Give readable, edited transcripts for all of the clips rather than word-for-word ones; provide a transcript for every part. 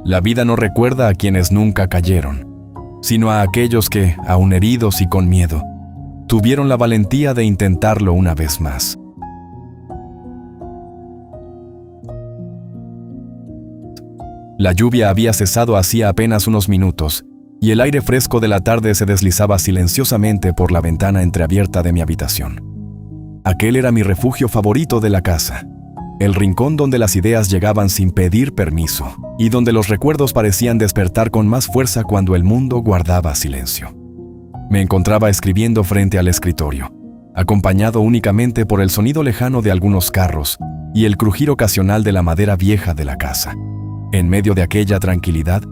La vida no recuerda a quienes nunca cayeron, sino a aquellos que, aun heridos y con miedo, tuvieron la valentía de intentarlo una vez más. La lluvia había cesado hacía apenas unos minutos, y el aire fresco de la tarde se deslizaba silenciosamente por la ventana entreabierta de mi habitación. Aquel era mi refugio favorito de la casa, el rincón donde las ideas llegaban sin pedir permiso, y donde los recuerdos parecían despertar con más fuerza cuando el mundo guardaba silencio. Me encontraba escribiendo frente al escritorio, acompañado únicamente por el sonido lejano de algunos carros y el crujir ocasional de la madera vieja de la casa. En medio de aquella tranquilidad,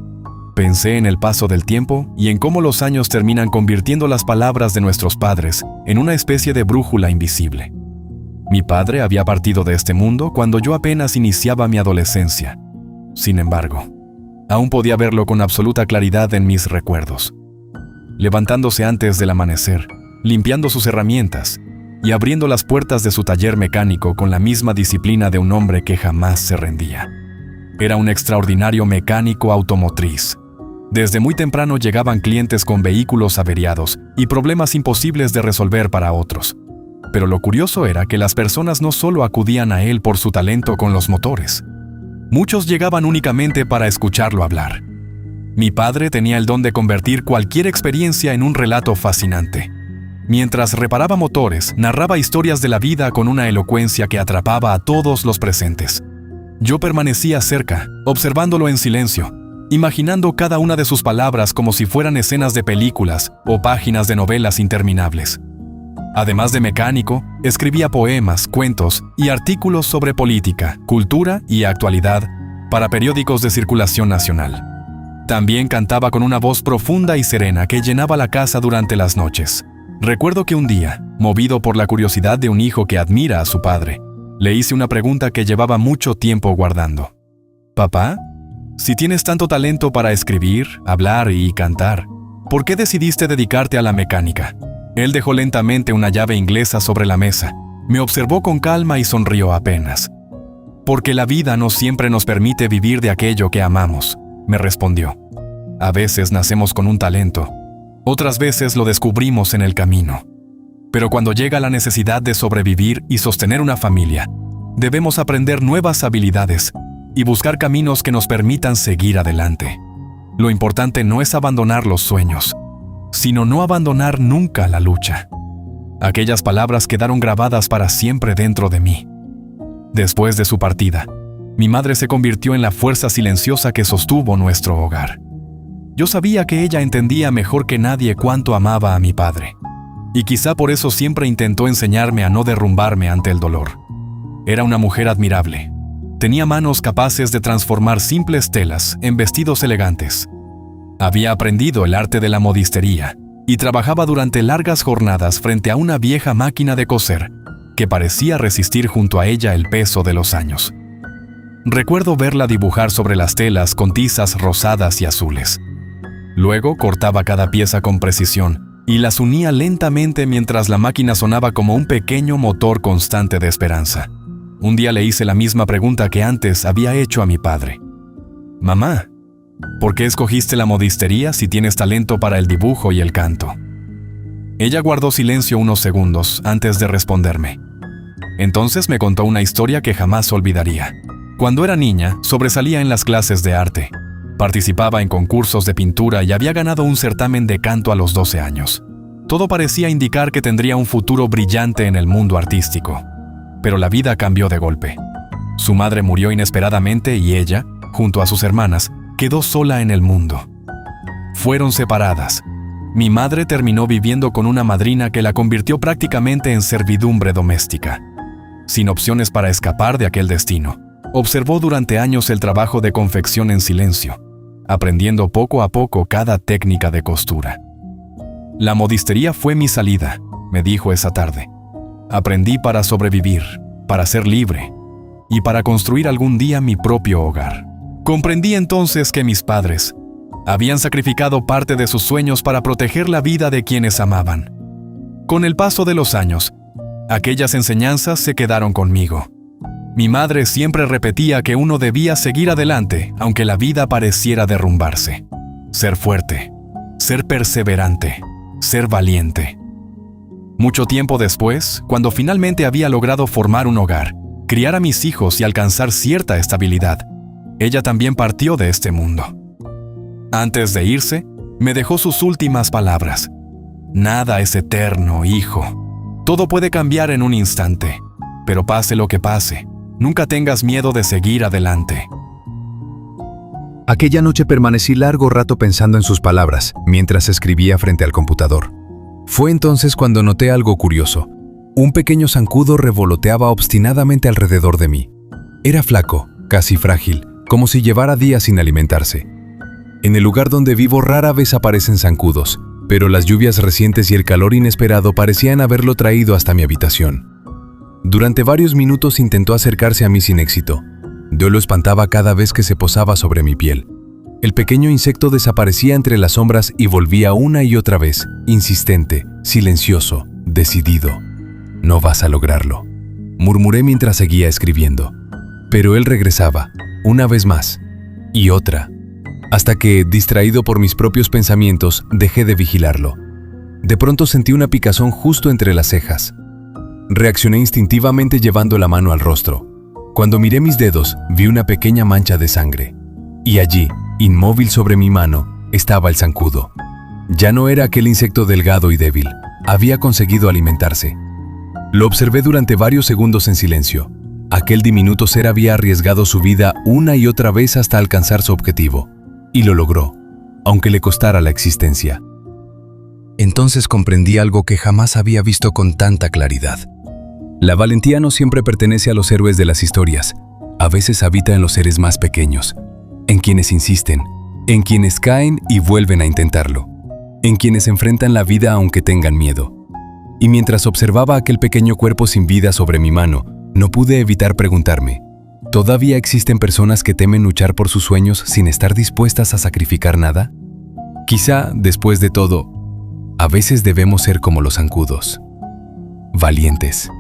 pensé en el paso del tiempo y en cómo los años terminan convirtiendo las palabras de nuestros padres en una especie de brújula invisible. Mi padre había partido de este mundo cuando yo apenas iniciaba mi adolescencia. Sin embargo, aún podía verlo con absoluta claridad en mis recuerdos. Levantándose antes del amanecer, limpiando sus herramientas y abriendo las puertas de su taller mecánico con la misma disciplina de un hombre que jamás se rendía. Era un extraordinario mecánico automotriz. Desde muy temprano llegaban clientes con vehículos averiados y problemas imposibles de resolver para otros. Pero lo curioso era que las personas no solo acudían a él por su talento con los motores. Muchos llegaban únicamente para escucharlo hablar. Mi padre tenía el don de convertir cualquier experiencia en un relato fascinante. Mientras reparaba motores, narraba historias de la vida con una elocuencia que atrapaba a todos los presentes. Yo permanecía cerca, observándolo en silencio, imaginando cada una de sus palabras como si fueran escenas de películas o páginas de novelas interminables. Además de mecánico, escribía poemas, cuentos y artículos sobre política, cultura y actualidad para periódicos de circulación nacional. También cantaba con una voz profunda y serena que llenaba la casa durante las noches. Recuerdo que un día, movido por la curiosidad de un hijo que admira a su padre, le hice una pregunta que llevaba mucho tiempo guardando. «Papá, si tienes tanto talento para escribir, hablar y cantar, ¿por qué decidiste dedicarte a la mecánica?» Él dejó lentamente una llave inglesa sobre la mesa, me observó con calma y sonrió apenas. «Porque la vida no siempre nos permite vivir de aquello que amamos», me respondió. «A veces nacemos con un talento, otras veces lo descubrimos en el camino. Pero cuando llega la necesidad de sobrevivir y sostener una familia, debemos aprender nuevas habilidades y buscar caminos que nos permitan seguir adelante. Lo importante no es abandonar los sueños, sino no abandonar nunca la lucha». Aquellas palabras quedaron grabadas para siempre dentro de mí. Después de su partida, mi madre se convirtió en la fuerza silenciosa que sostuvo nuestro hogar. Yo sabía que ella entendía mejor que nadie cuánto amaba a mi padre, y quizá por eso siempre intentó enseñarme a no derrumbarme ante el dolor. Era una mujer admirable. Tenía manos capaces de transformar simples telas en vestidos elegantes. Había aprendido el arte de la modistería y trabajaba durante largas jornadas frente a una vieja máquina de coser que parecía resistir junto a ella el peso de los años. Recuerdo verla dibujar sobre las telas con tizas rosadas y azules. Luego cortaba cada pieza con precisión y las unía lentamente mientras la máquina sonaba como un pequeño motor constante de esperanza. Un día le hice la misma pregunta que antes había hecho a mi padre. «Mamá, ¿por qué escogiste la modistería si tienes talento para el dibujo y el canto?» Ella guardó silencio unos segundos antes de responderme. Entonces me contó una historia que jamás olvidaría. Cuando era niña, sobresalía en las clases de arte. Participaba en concursos de pintura y había ganado un certamen de canto a los 12 años. Todo parecía indicar que tendría un futuro brillante en el mundo artístico. Pero la vida cambió de golpe. Su madre murió inesperadamente y ella, junto a sus hermanas, quedó sola en el mundo. Fueron separadas. Mi madre terminó viviendo con una madrina que la convirtió prácticamente en servidumbre doméstica. Sin opciones para escapar de aquel destino, observó durante años el trabajo de confección en silencio, aprendiendo poco a poco cada técnica de costura. «La modistería fue mi salida», me dijo esa tarde. «Aprendí para sobrevivir, para ser libre y para construir algún día mi propio hogar». Comprendí entonces que mis padres habían sacrificado parte de sus sueños para proteger la vida de quienes amaban. Con el paso de los años, aquellas enseñanzas se quedaron conmigo. Mi madre siempre repetía que uno debía seguir adelante, aunque la vida pareciera derrumbarse. Ser fuerte, ser perseverante, ser valiente. Mucho tiempo después, cuando finalmente había logrado formar un hogar, criar a mis hijos y alcanzar cierta estabilidad, ella también partió de este mundo. Antes de irse, me dejó sus últimas palabras. Nada es eterno, hijo. Todo puede cambiar en un instante, pero pase lo que pase, nunca tengas miedo de seguir adelante. Aquella noche permanecí largo rato pensando en sus palabras, mientras escribía frente al computador. Fue entonces cuando noté algo curioso. Un pequeño zancudo revoloteaba obstinadamente alrededor de mí. Era flaco, casi frágil, como si llevara días sin alimentarse. En el lugar donde vivo rara vez aparecen zancudos, pero las lluvias recientes y el calor inesperado parecían haberlo traído hasta mi habitación. Durante varios minutos intentó acercarse a mí sin éxito. Yo lo espantaba cada vez que se posaba sobre mi piel. El pequeño insecto desaparecía entre las sombras y volvía una y otra vez, insistente, silencioso, decidido. «No vas a lograrlo», murmuré mientras seguía escribiendo. Pero él regresaba, una vez más, y otra, hasta que, distraído por mis propios pensamientos, dejé de vigilarlo. De pronto sentí una picazón justo entre las cejas. Reaccioné instintivamente llevando la mano al rostro. Cuando miré mis dedos, vi una pequeña mancha de sangre. Y allí, inmóvil sobre mi mano, estaba el zancudo. Ya no era aquel insecto delgado y débil. Había conseguido alimentarse. Lo observé durante varios segundos en silencio. Aquel diminuto ser había arriesgado su vida una y otra vez hasta alcanzar su objetivo. Y lo logró, aunque le costara la existencia. Entonces comprendí algo que jamás había visto con tanta claridad. La valentía no siempre pertenece a los héroes de las historias. A veces habita en los seres más pequeños, en quienes insisten, en quienes caen y vuelven a intentarlo, en quienes enfrentan la vida aunque tengan miedo. Y mientras observaba aquel pequeño cuerpo sin vida sobre mi mano, no pude evitar preguntarme, ¿todavía existen personas que temen luchar por sus sueños sin estar dispuestas a sacrificar nada? Quizá, después de todo, a veces debemos ser como los zancudos, valientes.